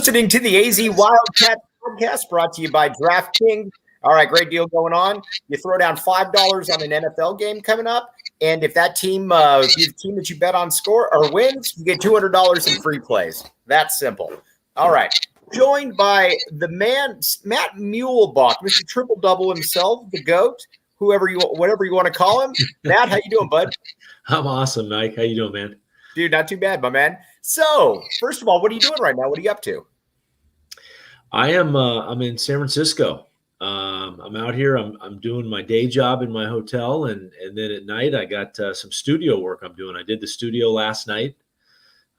listening to the AZ Wildcats podcast brought to you by DraftKings. All right, great deal going on. You throw down $5 on an NFL game coming up, and if that team, if you have a team that you bet on score or wins, you get $200 in free plays. That's simple. All right, joined by the man, Matt Muehlebach, Mr. Triple Double himself, the GOAT, whatever you want to call him. Matt, how you doing, bud? I'm awesome, Mike. How you doing, man? Dude, not too bad, my man. So, first of all, what are you doing right now? What are you up to? I am. I'm in San Francisco. I'm out here. I'm doing my day job in my hotel, and then at night I got some studio work I'm doing. I did the studio last night.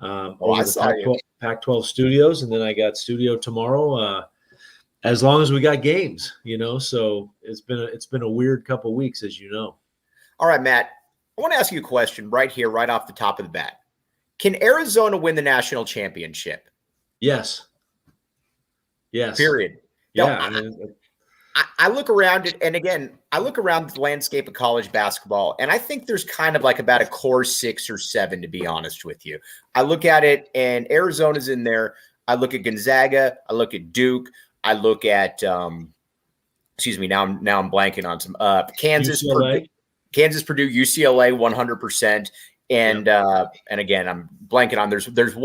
I saw you. Pac-12 studios, and then I got studio tomorrow. As long as we got games, So it's been a weird couple of weeks, as you know. All right, Matt. I want to ask you a question right here, right off the top of the bat. Can Arizona win the national championship? Yes. Period. Yeah. No, I look around it, and again, I look around the landscape of college basketball, and I think there's kind of like about a core 6 or 7, to be honest with you. I look at it, and Arizona's in there. I look at Gonzaga. I look at Duke. I look at, excuse me, now I'm blanking on some Kansas, Purdue, UCLA, 100%. And again, I'm blanking on there's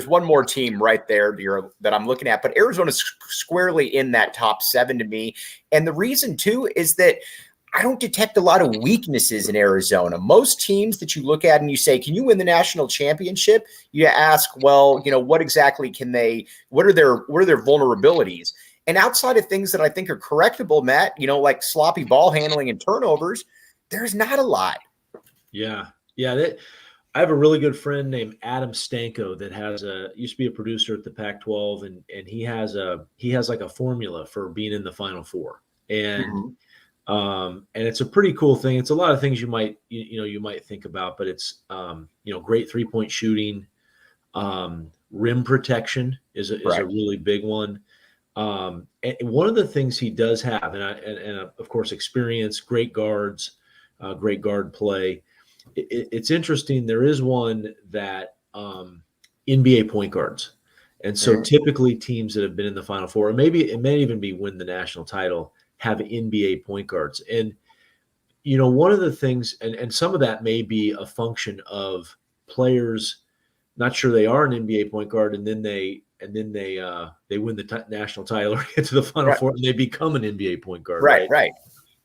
one more team right there that I'm looking at, but Arizona's squarely in that top 7 to me. And the reason too is that I don't detect a lot of weaknesses in Arizona. Most teams that you look at and you say, can you win the national championship? You ask, well, what exactly what are their vulnerabilities? And outside of things that I think are correctable, Matt, like sloppy ball handling and turnovers, there's not a lot. Yeah. I have a really good friend named Adam Stanko that used to be a producer at the Pac-12, and he has like a formula for being in the Final Four, and it's a pretty cool thing. It's a lot of things you might think about, but it's great 3-point shooting, rim protection is a really big one. And one of the things he does have, and of course experience, great guards, great guard play. It's interesting. There is one that NBA point guards. And so typically teams that have been in the Final Four, or it may even be win the national title, have NBA point guards. And, one of the things, and some of that may be a function of players not sure they are an NBA point guard, and then they win the national title or get to the Final Four and they become an NBA point guard. Right.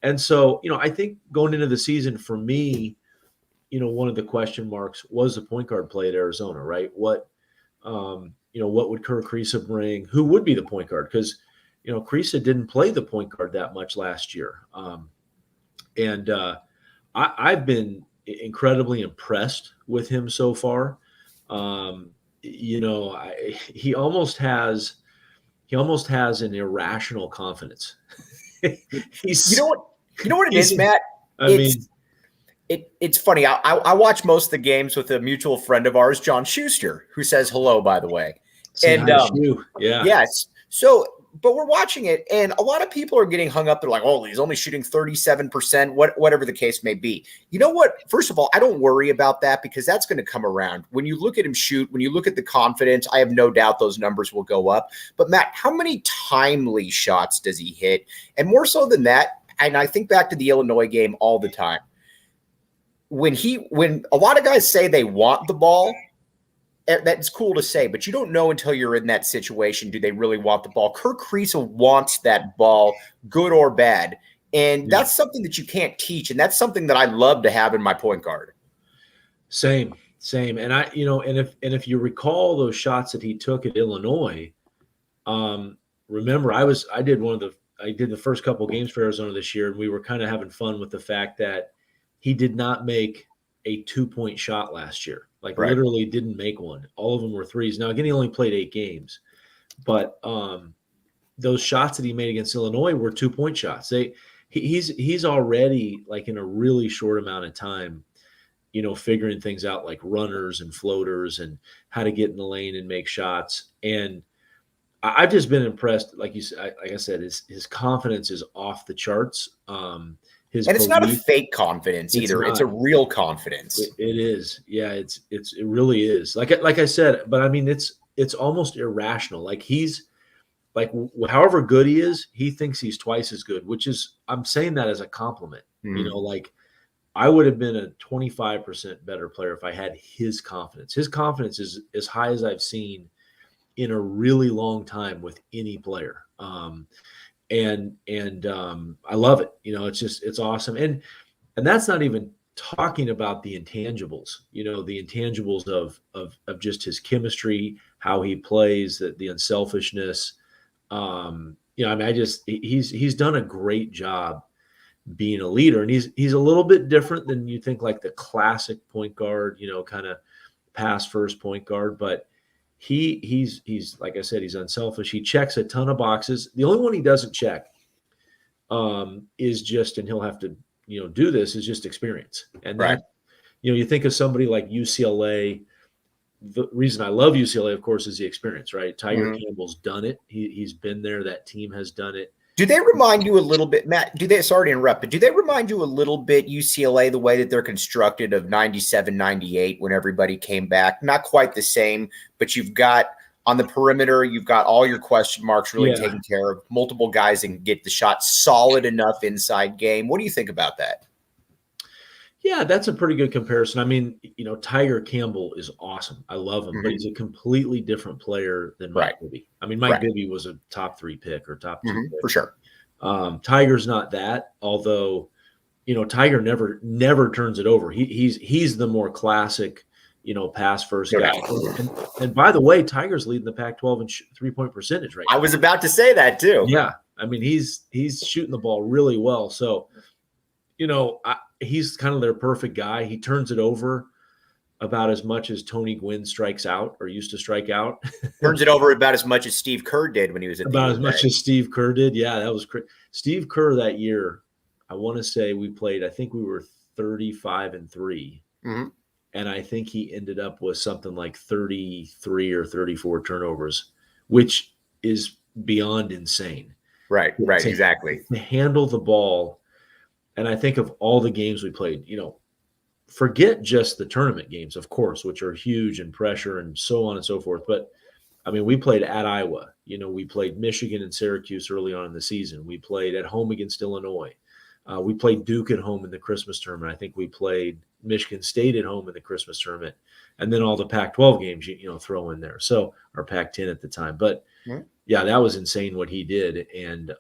And so, I think going into the season for me, one of the question marks was the point guard play at Arizona, right? What would Kriisa bring? Who would be the point guard? Because, Kriisa didn't play the point guard that much last year. I've been incredibly impressed with him so far. He almost has an irrational confidence. You know what it is, Matt? It's funny. I watch most of the games with a mutual friend of ours, John Schuster, who says hello, by the way. Yes. So, but we're watching it, and a lot of people are getting hung up. They're like, "Oh, he's only shooting 37%," whatever the case may be. You know what? First of all, I don't worry about that because that's going to come around. When you look at him shoot, when you look at the confidence, I have no doubt those numbers will go up. But Matt, how many timely shots does he hit? And more so than that, and I think back to the Illinois game all the time. When a lot of guys say they want the ball, that's cool to say, but you don't know until you're in that situation. Do they really want the ball? Kriisa wants that ball, good or bad. And that's something that you can't teach. And that's something that I love to have in my point guard. Same. And and if you recall those shots that he took at Illinois, remember I did the first couple games for Arizona this year, and we were kind of having fun with the fact that he did not make a 2-point shot last year. Literally didn't make one. All of them were threes. Now, again, he only played 8 games. But those shots that he made against Illinois were 2-point shots. He's already, in a really short amount of time, figuring things out like runners and floaters and how to get in the lane and make shots. And I've just been impressed. Like I said, his confidence is off the charts. It's not a fake confidence either. It's a real confidence. It is. Yeah, it really is. Like I said, but I mean, it's almost irrational. Like he's like, however good he is, he thinks he's twice as good, which is, I'm saying that as a compliment. You know, like I would have been a 25% better player if I had his confidence. His confidence is as high as I've seen in a really long time with any player. And I love it. You know, it's awesome. And that's not even talking about the intangibles, you know, the intangibles of just his chemistry, how he plays, the unselfishness. You know, I mean, he's done a great job being a leader, and he's a little bit different than you think, like the classic point guard, you know, kind of pass first point guard, but he's like I said, he's unselfish. He checks a ton of boxes. The only one he doesn't check is just, and he'll have to, you know, do this, is just experience. And that, you know, you think of somebody like UCLA. The reason I love UCLA, of course, is the experience, right? Tiger Campbell's done it. He's been there. That team has done it. Do they remind you a little bit, Matt? Sorry to interrupt, but do they remind you a little bit, UCLA, the way that they're constructed, of 97, 98, when everybody came back? Not quite the same, but you've got on the perimeter, you've got all your question marks really taken care of, multiple guys that can get the shot solid enough inside game. What do you think about that? Yeah, that's a pretty good comparison. I mean, you know, Tiger Campbell is awesome. I love him, but he's a completely different player than Mike Bibby. I mean, Mike Bibby was a top 3 pick or top 2 pick. For sure. Tiger's not that, although, you know, Tiger never turns it over. He's the more classic, you know, pass first guy. And by the way, Tiger's leading the Pac-12 in 3-point percentage right now. I was about to say that too. Yeah. I mean, he's shooting the ball really well. So, you know, he's kind of their perfect guy. He turns it over about as much as Tony Gwynn strikes out or used to strike out. Turns it over about as much as Steve Kerr did when he was at about as much as Steve Kerr did. Yeah, that was crazy. Steve Kerr that year, I want to say we played, I think we were 35-3. And I think he ended up with something like 33 or 34 turnovers, which is beyond insane. Right, exactly. To handle the ball. And I think of all the games we played, you know, forget just the tournament games, of course, which are huge and pressure and so on and so forth. But, I mean, we played at Iowa. You know, we played Michigan and Syracuse early on in the season. We played at home against Illinois. We played Duke at home in the Christmas tournament. I think we played Michigan State at home in the Christmas tournament. And then all the Pac-12 games, you know, throw in there. So, or Pac-10 at the time. But, yeah, that was insane what he did. And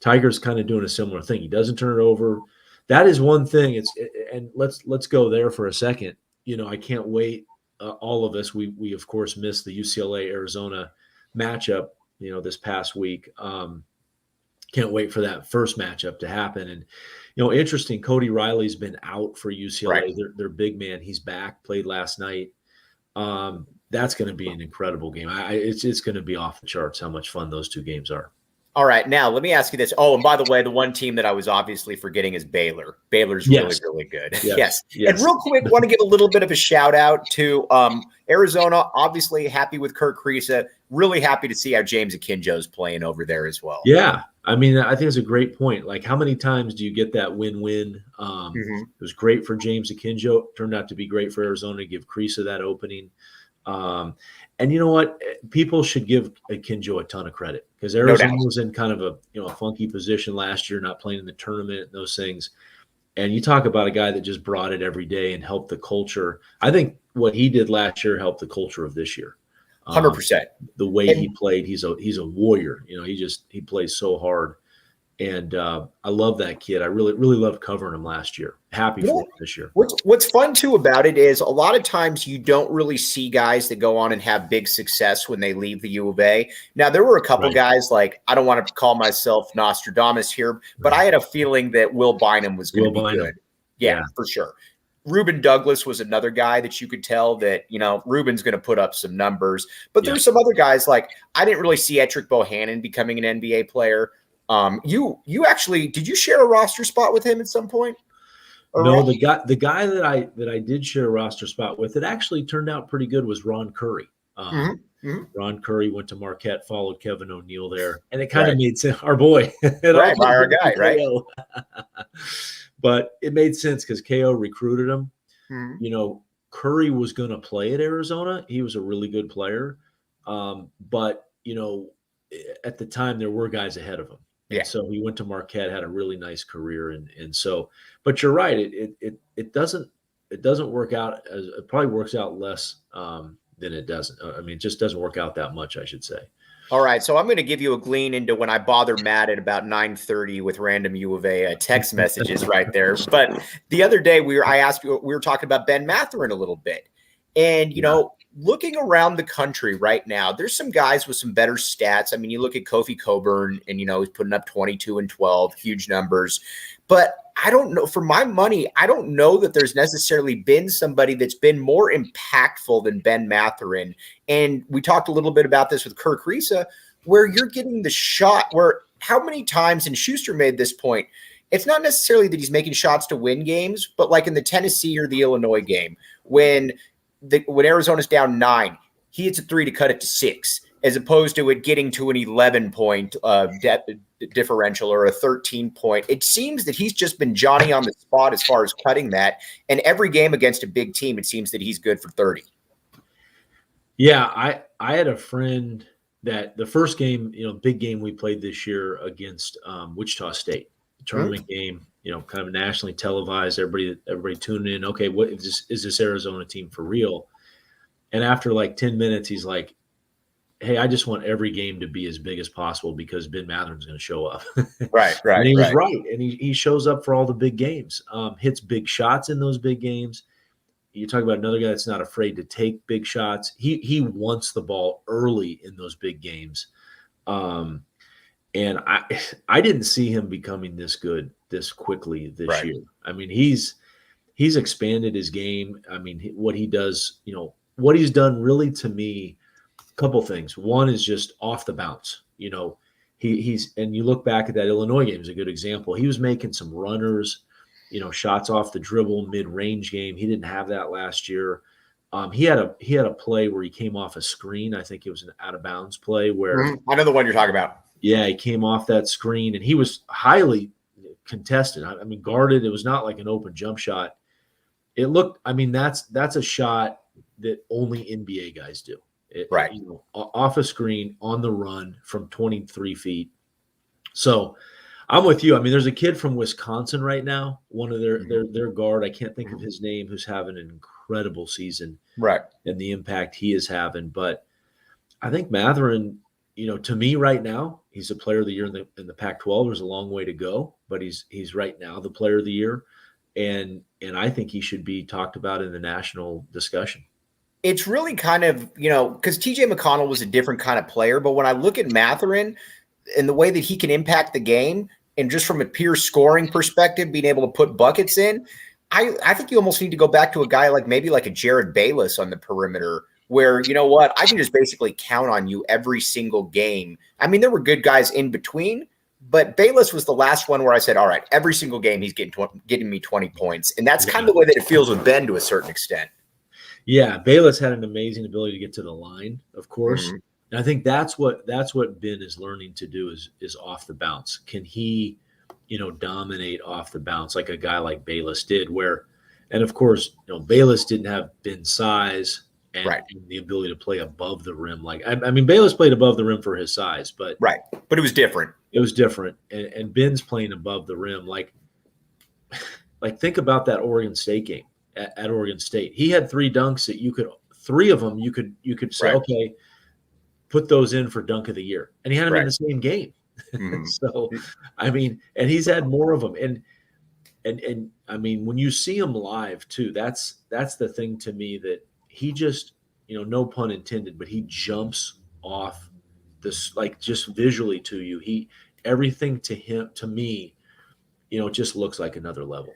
Tiger's kind of doing a similar thing. He doesn't turn it over. That is one thing. And let's go there for a second. You know, I can't wait. All of us, we of course missed the UCLA Arizona matchup, you know, this past week. Can't wait for that first matchup to happen. And, you know, interesting, Cody Riley's been out for UCLA. Their big man, he's back, played last night. That's going to be an incredible game. It's going to be off the charts how much fun those two games are. All right, now let me ask you this. Oh, and by the way, the one team that I was obviously forgetting is Baylor. Baylor's really, really good. Yes. And real quick, want to give a little bit of a shout out to Arizona. Obviously happy with Kriisa. Really happy to see how James Akinjo's playing over there as well. Yeah, I mean, I think it's a great point. Like, how many times do you get that win-win? It was great for James Akinjo. Turned out to be great for Arizona to give Kriisa that opening. And you know what? People should give Akinjo a ton of credit because Arizona was in kind of a funky position last year, not playing in the tournament and those things. And you talk about a guy that just brought it every day and helped the culture. I think what he did last year helped the culture of this year. 100%. The way he played, he's a warrior. You know, he plays so hard. And I love that kid. I really, really loved covering him last year. Happy for him this year. What's fun, too, about it is a lot of times you don't really see guys that go on and have big success when they leave the U of A. Now, there were a couple guys, like, I don't want to call myself Nostradamus here, but I had a feeling that Will Bynum was going to be good. Yeah, for sure. Reuben Douglas was another guy that you could tell that, you know, Reuben's going to put up some numbers. But there's some other guys, like, I didn't really see Etrick Bohannon becoming an NBA player. You actually, did you share a roster spot with him at some point? No, the guy that I did share a roster spot with, it actually turned out pretty good, was Ron Curry. Ron Curry went to Marquette, followed Kevin O'Neal there, and it kind of made sense. Our boy, our guy, right? But it made sense because KO recruited him. You know, Curry was going to play at Arizona. He was a really good player. But, at the time there were guys ahead of him. And Yeah. so he went to Marquette, had a really nice career. And so, but you're right. It doesn't work out as it probably works out less than it doesn't. I mean, it just doesn't work out that much, I should say. All right, so I'm going to give you a glean into when I bother Matt at about 9:30 with random U of A text messages right there. But the other day we were talking about Ben Mathurin a little bit, and looking around the country right now, there's some guys with some better stats. I mean, you look at Kofi Coburn, and he's putting up 22 and 12, huge numbers. But I don't know, for my money, I don't know that there's necessarily been somebody that's been more impactful than Ben Mathurin. And we talked a little bit about this with Kriisa, where you're getting the shot where how many times, and Schuster made this point, it's not necessarily that he's making shots to win games, but like in the Tennessee or the Illinois game, when Arizona's down 9, he hits a 3 to cut it to 6, as opposed to it getting to an 11-point differential or a 13-point. It seems that he's just been Johnny on the spot as far as cutting that. And every game against a big team, it seems that he's good for 30. Yeah, I had a friend that the first game, big game we played this year against Wichita State, tournament game, kind of nationally televised, everybody tuned in. Okay, what is this Arizona team for real? And after like 10 minutes, he's like, hey, I just want every game to be as big as possible because Ben Mathurin's going to show up. Right. And he was right. And he shows up for all the big games, hits big shots in those big games. You talk about another guy that's not afraid to take big shots. He wants the ball early in those big games. And I didn't see him becoming this good this quickly this year. I mean, he's expanded his game. I mean, what he does, what he's done really to me, couple things. One is just off the bounce. He's and you look back at that Illinois game is a good example. He was making some runners, shots off the dribble, mid-range game. He didn't have that last year. He had a play where he came off a screen. I think it was an out of bounds play where I know the one you're talking about. Yeah, he came off that screen and he was highly contested. I mean, guarded. It was not like an open jump shot. It looked. I mean, that's a shot that only NBA guys do. Off a screen on the run from 23 feet. So I'm with you. I mean, there's a kid from Wisconsin right now, one of their guard. I can't think of his name, who's having an incredible season. Right. And the impact he is having. But I think Mathurin, to me right now, he's a player of the year in the Pac-12. There's a long way to go, but he's right now the player of the year. And I think he should be talked about in the national discussion. It's really kind of, because TJ McConnell was a different kind of player. But when I look at Mathurin and the way that he can impact the game, and just from a pure scoring perspective, being able to put buckets in, I think you almost need to go back to a guy like maybe like a Jared Bayless on the perimeter, where, I can just basically count on you every single game. I mean, there were good guys in between, but Bayless was the last one where I said, all right, every single game he's getting me 20 points. And that's kind of the way that it feels with Ben to a certain extent. Yeah, Bayless had an amazing ability to get to the line, of course. Mm-hmm. And I think that's what Ben is learning to do is off the bounce. Can he, dominate off the bounce like a guy like Bayless did? And of course, Bayless didn't have Ben's size and the ability to play above the rim. Like I mean, Bayless played above the rim for his size, but it was different. It was different, and Ben's playing above the rim. Like think about that Oregon State game. At Oregon State, he had 3 dunks that three of them you could say, okay, put those in for dunk of the year, and he had them in the same game. Mm-hmm. So, I mean, and he's had more of them, and I mean, when you see him live too, that's the thing to me that he just, no pun intended, but he jumps off this, like just visually to you, everything to me, just looks like another level.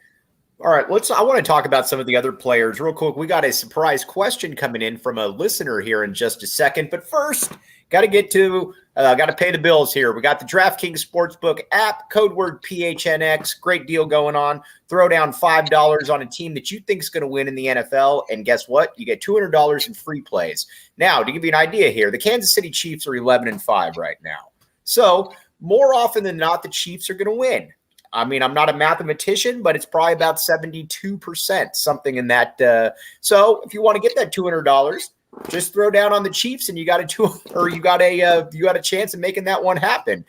All right, I want to talk about some of the other players real quick. We got a surprise question coming in from a listener here in just a second. But first, got to pay the bills here. We got the DraftKings Sportsbook app, code word PHNX. Great deal going on. Throw down $5 on a team that you think is going to win in the NFL. And guess what? You get $200 in free plays. Now, to give you an idea here, the Kansas City Chiefs are 11-5 right now. So more often than not, the Chiefs are going to win. I mean, I'm not a mathematician, but it's probably about 72%, something in that. So if you want to get that $200, just throw down on the Chiefs, and you got a chance of making that one happen.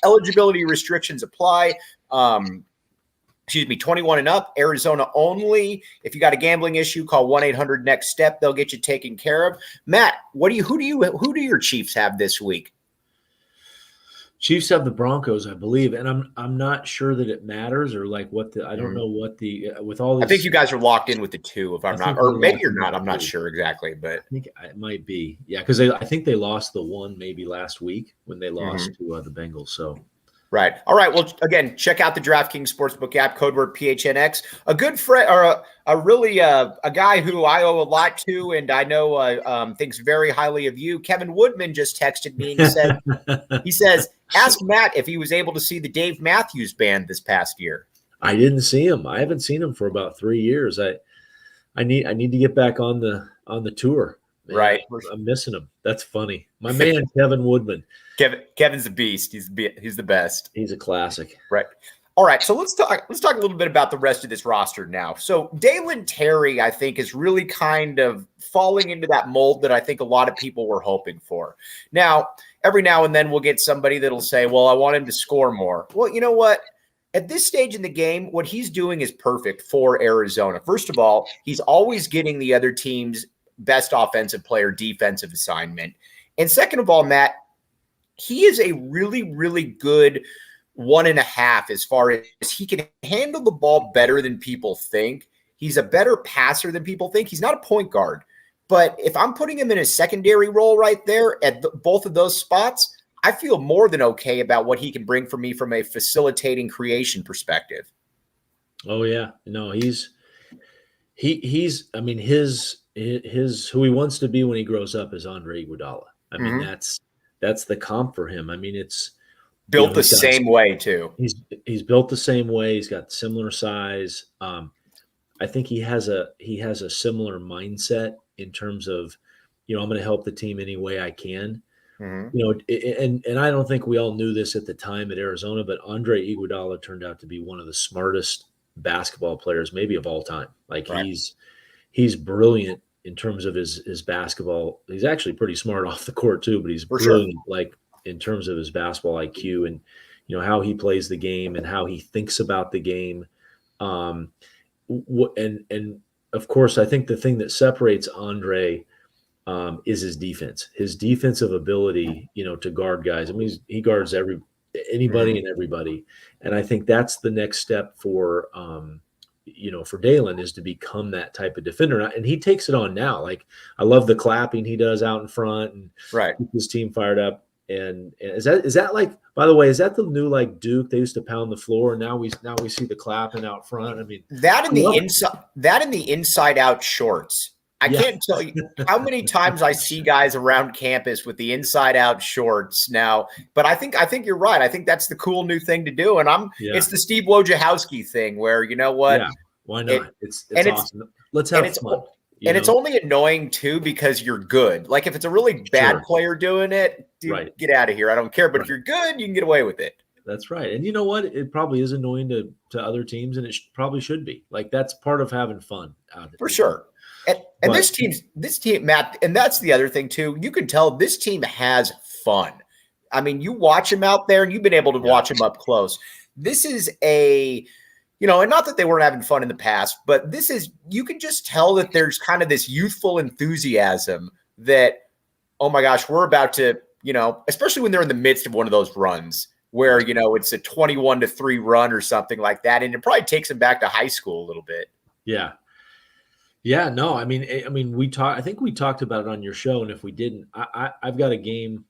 Eligibility restrictions apply. 21 and up, Arizona only. If you got a gambling issue, call 1-800-NEXT-STEP. They'll get you taken care of. Matt, who do your Chiefs have this week? Chiefs have the Broncos, I believe, and I'm not sure that it matters or like what the I don't know what the with all this. I think you guys are locked in with the 2, if I'm not, or maybe you're not. I'm not sure exactly, but I think it might be. Yeah, because I think they lost the 1 maybe last week when they lost to the Bengals. So. Right. All right. Well, again, check out the DraftKings Sportsbook app, code word PHNX. A good friend, or a guy who I owe a lot to, and I know thinks very highly of you. Kevin Woodman just texted me and he says, ask Matt if he was able to see the Dave Matthews Band this past year. I didn't see him. I haven't seen him for about 3 years. I need to get back on the tour. Man, right. I'm missing him. That's funny. My man, Kevin Woodman. Kevin's a beast. He's the best. He's a classic. Right. All right. So let's talk a little bit about the rest of this roster now. So Daley Terry, I think, is really kind of falling into that mold that I think a lot of people were hoping for. Now, every now and then we'll get somebody that'll say, well, I want him to score more. Well, you know what? At this stage in the game, what he's doing is perfect for Arizona. First of all, he's always getting the other team's best offensive player defensive assignment. And second of all, Matt, he is a really, really good 1.5 as far as he can handle the ball better than people think. He's a better passer than people think. He's not a point guard. But if I'm putting him in a secondary role right there at both of those spots, I feel more than okay about what he can bring for me from a facilitating creation perspective. Oh, yeah. No, he's I mean, his who he wants to be when he grows up is Andre Iguodala. I mean, that's the comp for him. I mean, it's built the same way too. He's built the same way. He's got similar size. I think he has a similar mindset in terms of, I'm going to help the team any way I can. And I don't think we all knew this at the time at Arizona, but Andre Iguodala turned out to be one of the smartest basketball players maybe of all time. Like he's brilliant in terms of his basketball. He's actually pretty smart off the court too, but he's brilliant like in terms of his basketball IQ and how he plays the game and how he thinks about the game. And of course, I think the thing that separates Andre is his defense, his defensive ability, to guard guys. I mean, he guards anybody and everybody. And I think that's the next step for Dalen is to become that type of defender. And he takes it on now. Like, I love the clapping he does out in front and keep his team fired up. And is that like, by the way, is that the new like Duke? They used to pound the floor, and now we see the clapping out front. I mean, that in the inside out shorts. I can't tell you how many times I see guys around campus with the inside out shorts now, but I think you're right. I think that's the cool new thing to do. And it's the Steve Wojciechowski thing where, you know what? Yeah, why not? It's awesome. Let's have fun. And it's only annoying too, because you're good. Like if it's a really bad player doing it, dude, get out of here. I don't care. But if you're good, you can get away with it. That's right. And you know what? It probably is annoying to other teams, and it probably should be. Like that's part of having fun. For sure. And this team, Matt, and that's the other thing too. You can tell this team has fun. I mean, you watch them out there, and you've been able to watch them up close. This is and not that they weren't having fun in the past, but you can just tell that there's kind of this youthful enthusiasm that, oh my gosh, we're about to, especially when they're in the midst of one of those runs where, it's a 21-3 run or something like that. And it probably takes them back to high school a little bit. Yeah. Yeah, no, I mean, I think we talked about it on your show, and if we didn't, I've got a game,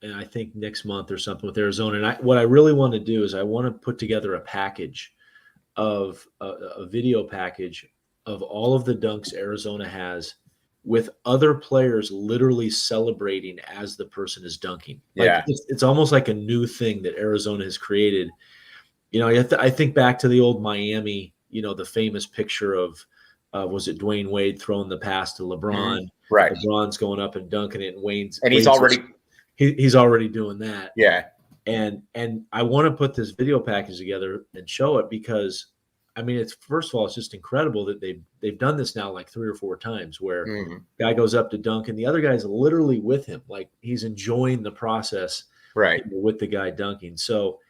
and I think next month or something with Arizona, and what I really want to do is I want to put together a package of a video package of all of the dunks Arizona has with other players literally celebrating as the person is dunking. Like, it's almost like a new thing that Arizona has created. I think back to the old Miami, the famous picture of, was it Dwayne Wade throwing the pass to LeBron? Right. LeBron's going up and dunking it, and he's already doing that. Yeah. And I want to put this video package together and show it because I mean, it's first of all, it's just incredible that they've done this now like 3 or 4 times where guy goes up to dunk and the other guy's literally with him, like he's enjoying the process right with the guy dunking. So,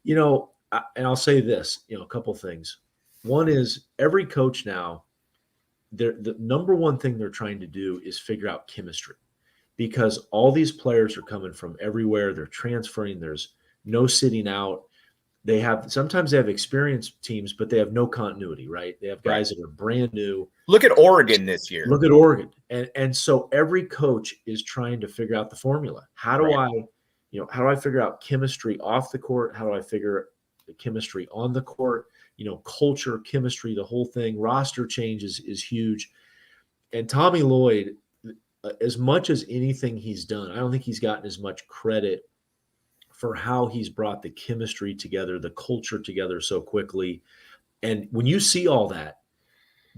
and I'll say this, a couple things. One is every coach now, the number one thing they're trying to do is figure out chemistry, because all these players are coming from everywhere. They're transferring. There's no sitting out. Sometimes they have experienced teams, but they have no continuity, right? They have guys that are brand new. Look at Oregon this year. Look at Oregon. And so every coach is trying to figure out the formula. How do I figure out chemistry off the court? How do I figure the chemistry on the court? Culture, chemistry, the whole thing. Roster changes is huge. And Tommy Lloyd, as much as anything he's done, I don't think he's gotten as much credit for how he's brought the chemistry together, the culture together so quickly. And when you see all that,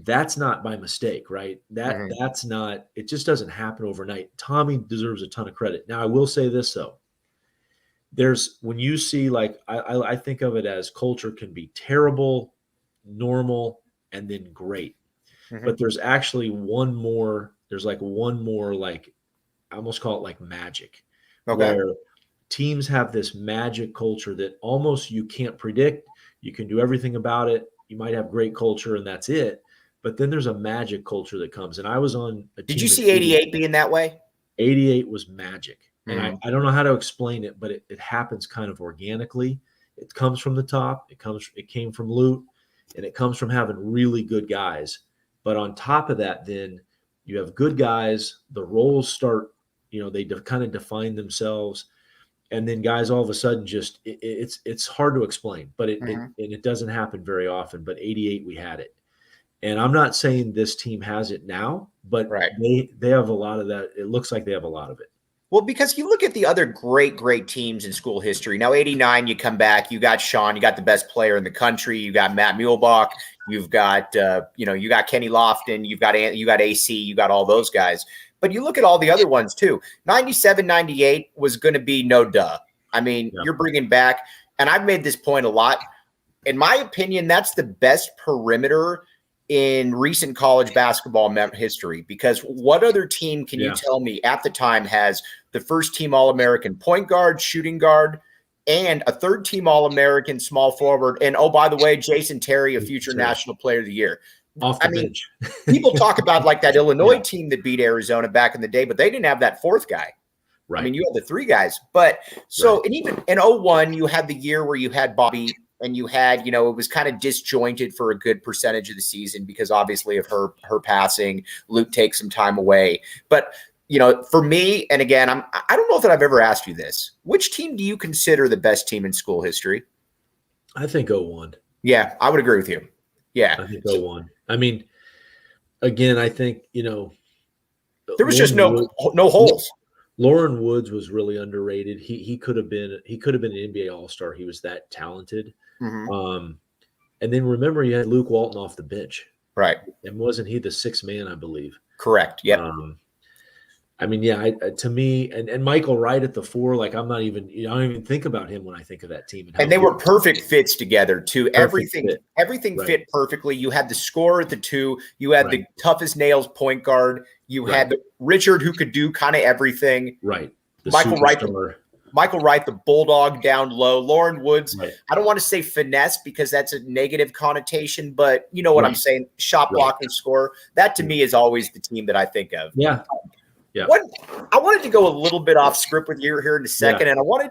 that's not by mistake, right? That's not, it just doesn't happen overnight. Tommy deserves a ton of credit. Now, I will say this though. When you see, like, I think of it as culture can be terrible, normal, and then great. But there's actually one more, like, I almost call it like magic. Okay. Where teams have this magic culture that almost you can't predict. You can do everything about it. You might have great culture and that's it. But then there's a magic culture that comes. And I was on a team. Did you see 88 being that way? 88 was magic. And I don't know how to explain it, but it happens kind of organically. It comes from the top. It came from Lute, and it comes from having really good guys. But on top of that, then you have good guys. The roles start, they kind of define themselves. And then guys all of a sudden just it's hard to explain, but it doesn't happen very often. But 88, we had it. And I'm not saying this team has it now, but they have a lot of that. It looks like they have a lot of it. Well, because you look at the other great teams in school history. Now, 89, you come back, you got Sean, you got the best player in the country, you got Matt Muehlebach, you've got, you got Kenny Lofton, you got AC, you got all those guys. But you look at all the other ones too. 97, 98 was going to be no duh. I mean, you're bringing back, and I've made this point a lot. In my opinion, that's the best perimeter in recent college basketball history, because what other team can you tell me at the time has the first team All-American point guard, shooting guard, and a third team All-American small forward? And oh, by the way, Jason Terry, a future National Player of the Year. Off the bench. People talk about like that Illinois team that beat Arizona back in the day, but they didn't have that fourth guy. Right. I mean, you had the 3 guys, but and even in 01, you had the year where you had Bobby, and you had, it was kind of disjointed for a good percentage of the season because obviously of her passing. Luke takes some time away. But, for me, and again, I don't know that I've ever asked you this. Which team do you consider the best team in school history? I think 01. Yeah, I would agree with you. Yeah. I think 01. I mean, again, I think, there was just no holes. Lauren Woods was really underrated. He could have been an NBA All-Star. He was that talented. And then remember, you had Luke Walton off the bench, right? And wasn't he the 6th man, I believe? Correct. Yeah. I mean, to me, and Michael Wright at the 4, like I don't even think about him when I think of that team. And they were perfect fits together too. Everything fit perfectly. You had the scorer at the 2. You had the toughest nails point guard. You had Richard, who could do kind of everything. Right. Michael Wright, the bulldog down low. Lauren Woods, I don't want to say finesse because that's a negative connotation, but you know what I'm saying? Shot blocking scorer. That to me is always the team that I think of. Yeah. Yeah. I wanted to go a little bit off script with you here in a second, and I wanted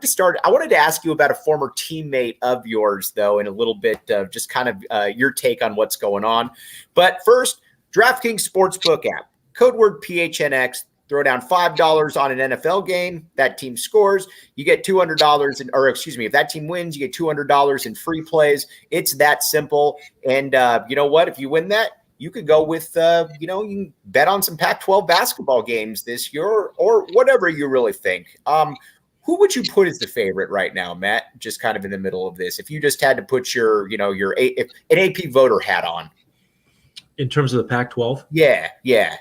to ask you about a former teammate of yours, though, in a little bit of just kind of your take on what's going on. But first, DraftKings Sportsbook app, code word PHNX. Throw down $5 on an NFL game. That team scores, you get $200 if that team wins, you get $200 in free plays. It's that simple. And you know what? If you win that, you could go with, you can bet on some Pac-12 basketball games this year or whatever you really think. Who would you put as the favorite right now, Matt? Just kind of in the middle of this. If you just had to put your an AP voter hat on. In terms of the Pac-12? Yeah.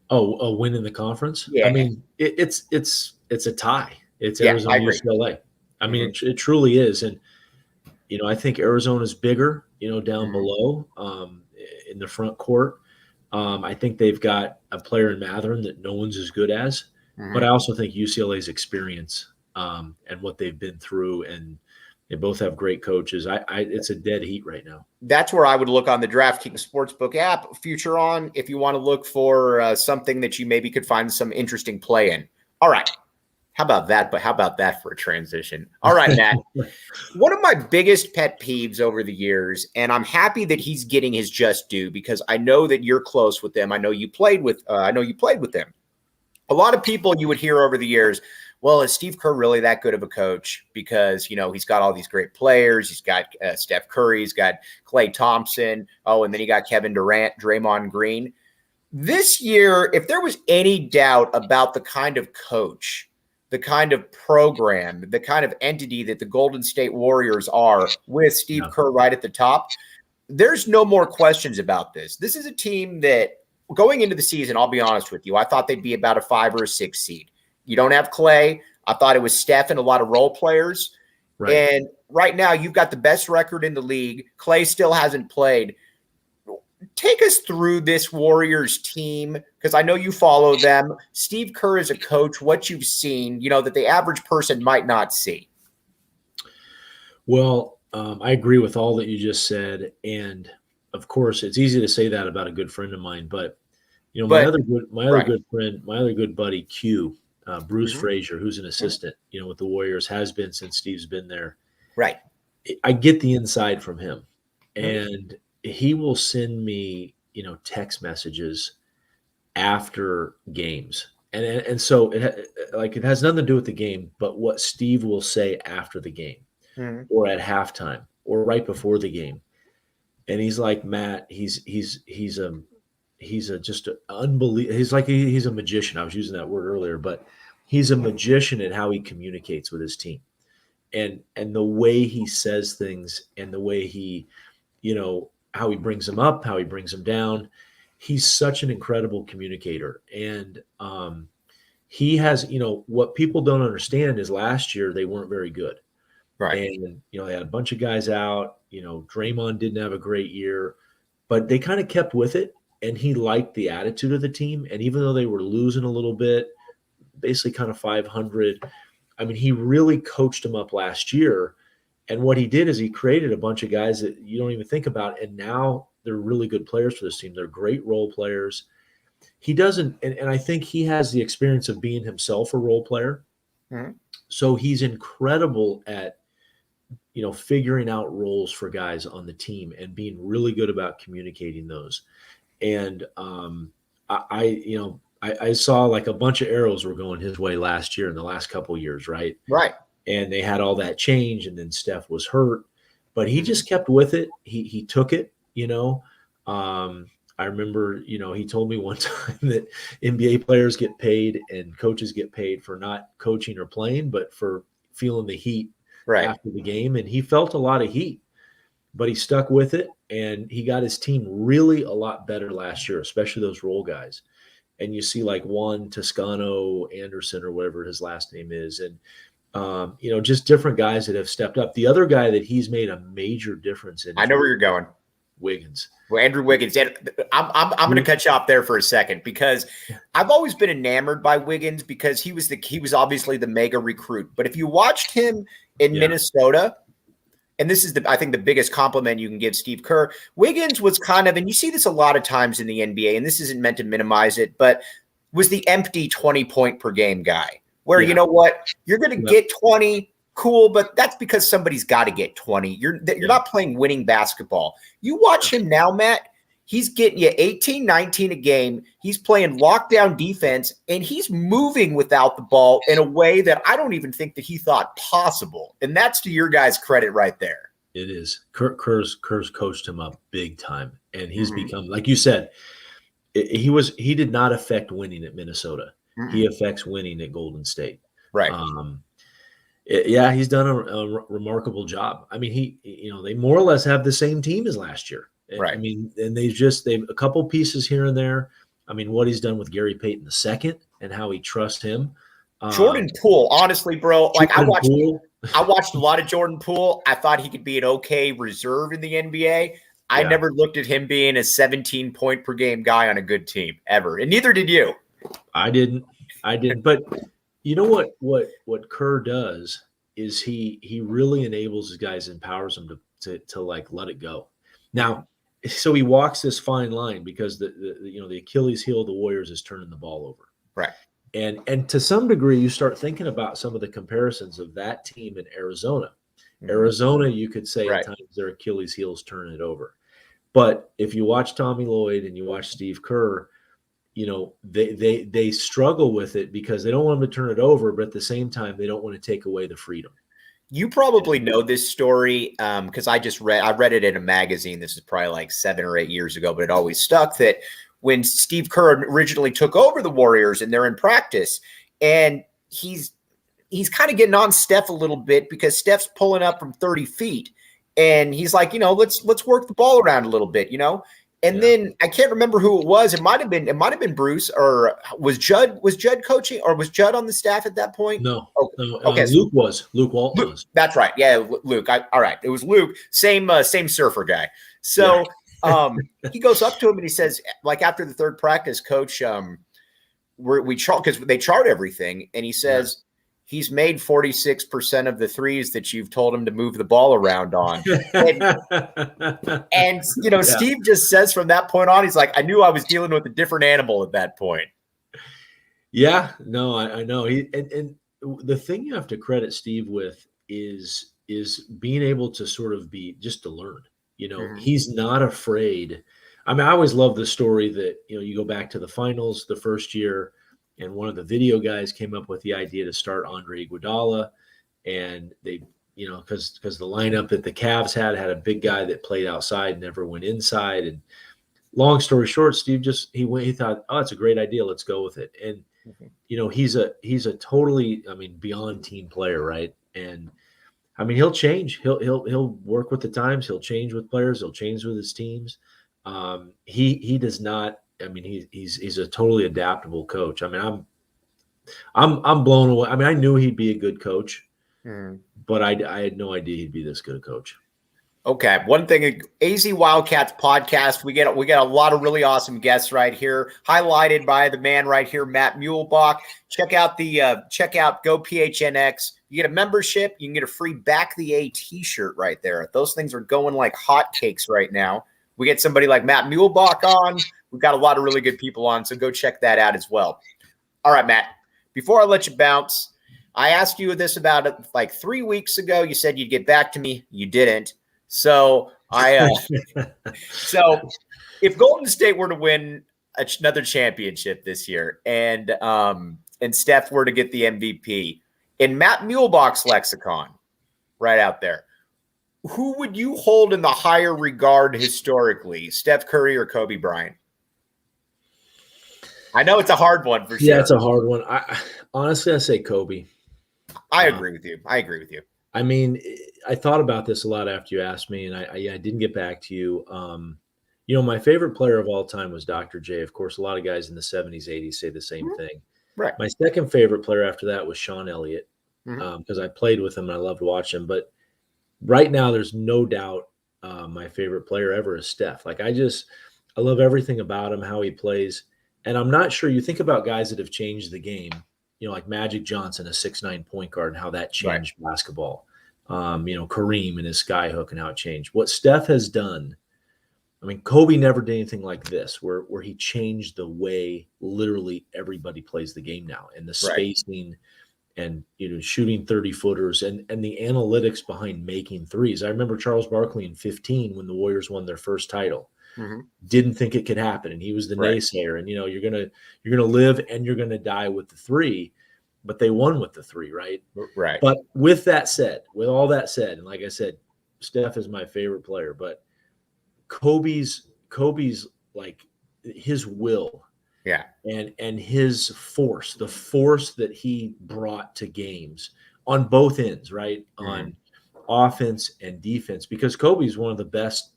Oh, a win in the conference? Yeah. I mean, it's a tie. It's Arizona UCLA. I mean, it truly is. And, I think Arizona's bigger, down below in the front court. I think they've got a player in Mathurin that no one's as good as. But I also think UCLA's experience and what they've been through, and they both have great coaches. It's a dead heat right now. That's where I would look on the DraftKings Sportsbook app, Future On, if you want to look for something that you maybe could find some interesting play in. All right. How about that? But how about that for a transition? All right, Matt. One of my biggest pet peeves over the years, and I'm happy that he's getting his just due because I know that you're close with them. I know you played with them. A lot of people you would hear over the years, well, is Steve Kerr really that good of a coach? Because, he's got all these great players. He's got Steph Curry. He's got Klay Thompson. Oh, and then he got Kevin Durant, Draymond Green. This year, if there was any doubt about the kind of coach, the kind of program, the kind of entity that the Golden State Warriors are with Steve Kerr right at the top, there's no more questions about this. This is a team that going into the season, I'll be honest with you, I thought they'd be about a 5 or a 6 seed. You don't have Klay. I thought it was Steph and a lot of role players. Right. And right now you've got the best record in the league. Klay still hasn't played. Take us through this Warriors team, because I know you follow them. Steve Kerr is a coach, what you've seen, that the average person might not see. Well, I agree with all that you just said. And of course, it's easy to say that about a good friend of mine, but my other good buddy, Q, Bruce Frazier, who's an assistant, with the Warriors, has been since Steve's been there. Right. I get the inside from him. And he will send me, text messages after games. And so it has nothing to do with the game, but what Steve will say after the game or at halftime or right before the game. And he's like, Matt, he's just unbelievable. He's a magician. I was using that word earlier, but he's a magician at how he communicates with his team and the way he says things and the way he, how he brings them up, how he brings them down. He's such an incredible communicator. And he has, what people don't understand is last year they weren't very good. Right. And, they had a bunch of guys out, Draymond didn't have a great year, but they kind of kept with it. And he liked the attitude of the team. And even though they were losing a little bit, basically kind of 500, he really coached them up last year. And what he did is he created a bunch of guys that you don't even think about. And now they're really good players for this team. They're great role players. He doesn't, and I think he has the experience of being himself a role player. So he's incredible at, figuring out roles for guys on the team and being really good about communicating those. And I saw like a bunch of arrows were going his way last year in the last couple of years, right? Right. And they had all that change, and then Steph was hurt, but he just kept with it. He took it, I remember, he told me one time that NBA players get paid and coaches get paid for not coaching or playing, but for feeling the heat after the game. And he felt a lot of heat, but he stuck with it, and he got his team really a lot better last year, especially those role guys. And you see like Juan Toscano Anderson or whatever his last name is, and just different guys that have stepped up. The other guy that he's made a major difference in. I know where you're going. Wiggins. Well, Andrew Wiggins. I'm going to cut you off there for a second because I've always been enamored by Wiggins because he was obviously the mega recruit. But if you watched him in Minnesota, and this is I think the biggest compliment you can give Steve Kerr, Wiggins was kind of, and you see this a lot of times in the NBA, and this isn't meant to minimize it, but was the empty 20-point per game guy. Where, you know what, you're going to get 20, cool, but that's because somebody's got to get 20. You're not playing winning basketball. You watch him now, Matt, he's getting you 18, 19 a game. He's playing lockdown defense, and he's moving without the ball in a way that I don't even think that he thought possible. And that's to your guys' credit right there. It is. Kerr's coached him up big time, and he's become, like you said, he did not affect winning at Minnesota. He affects winning at Golden State. Right. He's done a remarkable job. They more or less have the same team as last year. Right. And they've a couple pieces here and there. What he's done with Gary Payton II and how he trusts him. Jordan Poole, honestly, bro. Like I watched I watched a lot of Jordan Poole. I thought he could be an okay reserve in the NBA. I never looked at him being a 17-point per game guy on a good team ever, and neither did you. I didn't. But you know what Kerr does is he really enables his guys, empowers them to like let it go. Now, so he walks this fine line because the Achilles heel of the Warriors is turning the ball over. Right. And to some degree, you start thinking about some of the comparisons of that team in Arizona. Mm-hmm. Arizona, you could say at times their Achilles heel is turning it over. But if you watch Tommy Lloyd and you watch Steve Kerr, they struggle with it because they don't want them to turn it over, but at the same time, they don't want to take away the freedom. You probably know this story because I read it in a magazine. This is probably like 7 or 8 years ago, but it always stuck that when Steve Kerr originally took over the Warriors and they're in practice, and he's kind of getting on Steph a little bit because Steph's pulling up from 30 feet. And he's like, let's work the ball around a little bit, And then I can't remember who it was. It might have been Bruce, or was Judd coaching, or was Judd on the staff at that point? No. Okay. Luke Walton was. That's right. Yeah, Luke. All right. It was Luke, same surfer guy. So he goes up to him and he says, like after the third practice, Coach, we chart because they chart everything, and he says. He's made 46% of the threes that you've told him to move the ball around on. And Steve just says from that point on, he's like, I knew I was dealing with a different animal at that point. Yeah, no, I know. And the thing you have to credit Steve with is being able to sort of be just to learn. He's not afraid. I mean, I always love the story that, you go back to the finals the first year, and one of the video guys came up with the idea to start Andre Iguodala, and they, because the lineup that the Cavs had a big guy that played outside, never went inside. And long story short, Steve he thought, oh, that's a great idea, let's go with it. And he's a totally, beyond team player, right? And he'll change. He'll work with the times. He'll change with players. He'll change with his teams. He does not. He's a totally adaptable coach. I'm blown away. I knew he'd be a good coach, but I had no idea he'd be this good a coach. Okay. One thing, AZ Wildcats podcast, we get a lot of really awesome guests right here, highlighted by the man right here, Matt Muehlebach. Check out Go PHNX. You get a membership, you can get a free Back the A t-shirt right there. Those things are going like hotcakes right now. We get somebody like Matt Muehlebach on. We've got a lot of really good people on, so go check that out as well. All right, Matt, before I let you bounce, I asked you this about like 3 weeks ago. You said you'd get back to me. You didn't. So so if Golden State were to win another championship this year and Steph were to get the MVP, in Matt Muehlebach's lexicon, right out there, who would you hold in the higher regard historically, Steph Curry or Kobe Bryant? I know it's a hard one for sure. Yeah, it's a hard one. Honestly, I say Kobe. I agree with you. I thought about this a lot after you asked me, and I didn't get back to you. My favorite player of all time was Dr. J. Of course, a lot of guys in the 70s, 80s say the same thing. Right. My second favorite player after that was Sean Elliott, because I played with him and I loved watching him. But right now, there's no doubt my favorite player ever is Steph. Like, I love everything about him, how he plays. And I'm not sure, you think about guys that have changed the game, like Magic Johnson, a 6'9" point guard, and how that changed basketball. Kareem and his skyhook and how it changed. What Steph has done, Kobe never did anything like this, where he changed the way literally everybody plays the game now, and the spacing and, shooting 30-footers and the analytics behind making threes. I remember Charles Barkley in 15 when the Warriors won their first title. Didn't think it could happen, and he was the naysayer. And you're gonna live and you're gonna die with the three, but they won with the three, right? Right. But with all that said, and like I said, Steph is my favorite player, but Kobe's like his will, and his force, the force that he brought to games on both ends, right? On offense and defense, because Kobe's one of the best.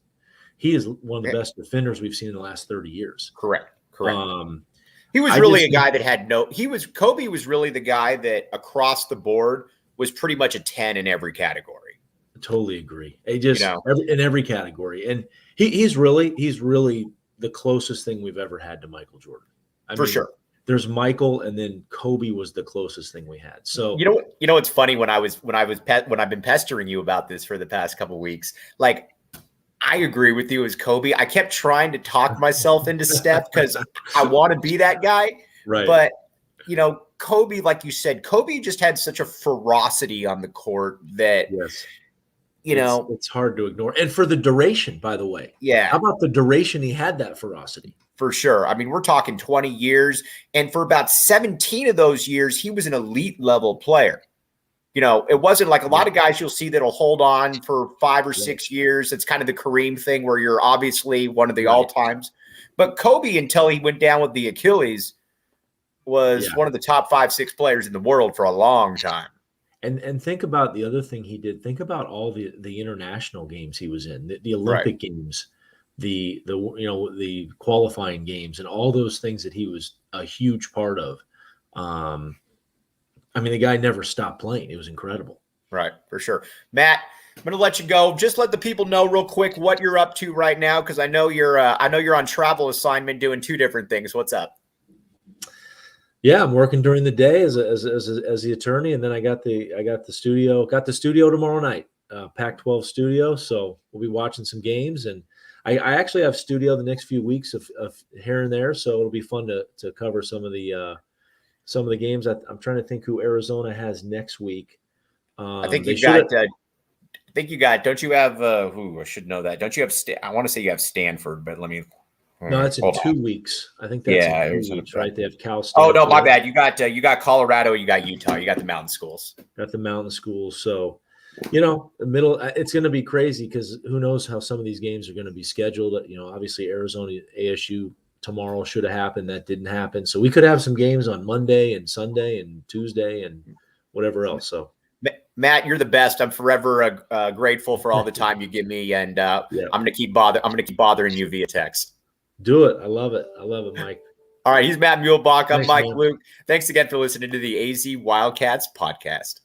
He is one of the best defenders we've seen in the last 30 years. Correct. He was really a guy that had Kobe was really the guy that across the board was pretty much a 10 in every category. I totally agree. In every category. And he's really the closest thing we've ever had to Michael Jordan. For sure. There's Michael, and then Kobe was the closest thing we had. So you know, it's funny when I've been pestering you about this for the past couple of weeks, like, I agree with you as Kobe. I kept trying to talk myself into Steph because I want to be that guy. Right. But, you know, Kobe, like you said, Kobe just had such a ferocity on the court that, it's hard to ignore. And for the duration, by the way. Yeah. How about the duration he had that ferocity? For sure. I mean, we're talking 20 years. And for about 17 of those years, he was an elite level player. You know, it wasn't like a lot of guys you'll see that'll hold on for 5 or 6 years. It's kind of the Kareem thing where you're obviously one of the all-times. But Kobe, until he went down with the Achilles, was one of the top 5-6 players in the world for a long time. And think about the other thing he did. Think about all the international games he was in, the Olympic games, the qualifying games, and all those things that he was a huge part of. I mean, the guy never stopped playing. It was incredible. Right, for sure. Matt, I'm going to let you go. Just let the people know real quick what you're up to right now, because I know you're on travel assignment doing 2 different things. What's up? Yeah, I'm working during the day as the attorney, and then I got the studio. Got the studio tomorrow night, Pac-12 studio. So we'll be watching some games, and I actually have studio the next few weeks of here and there. So it'll be fun to cover some of the games. I'm trying to think who Arizona has next week. I think you got. Don't you have? I should know that. Don't you have? I want to say you have Stanford, but let me. No, that's in 2 weeks. I think that's in 2 weeks, right? They have Cal State. Oh no, my bad. You got Colorado. You got Utah. You got the mountain schools. Got the mountain schools. So, the middle. It's going to be crazy because who knows how some of these games are going to be scheduled. Obviously Arizona, ASU tomorrow should have happened. That didn't happen. So we could have some games on Monday and Sunday and Tuesday and whatever else. So. Matt, you're the best. I'm forever grateful for all the time you give me, and I'm going to keep bothering you via text. Do it. I love it. Mike. All right, he's Matt Muehlebach. I'm Mike Luke. Thanks again for listening to the AZ Wildcats podcast.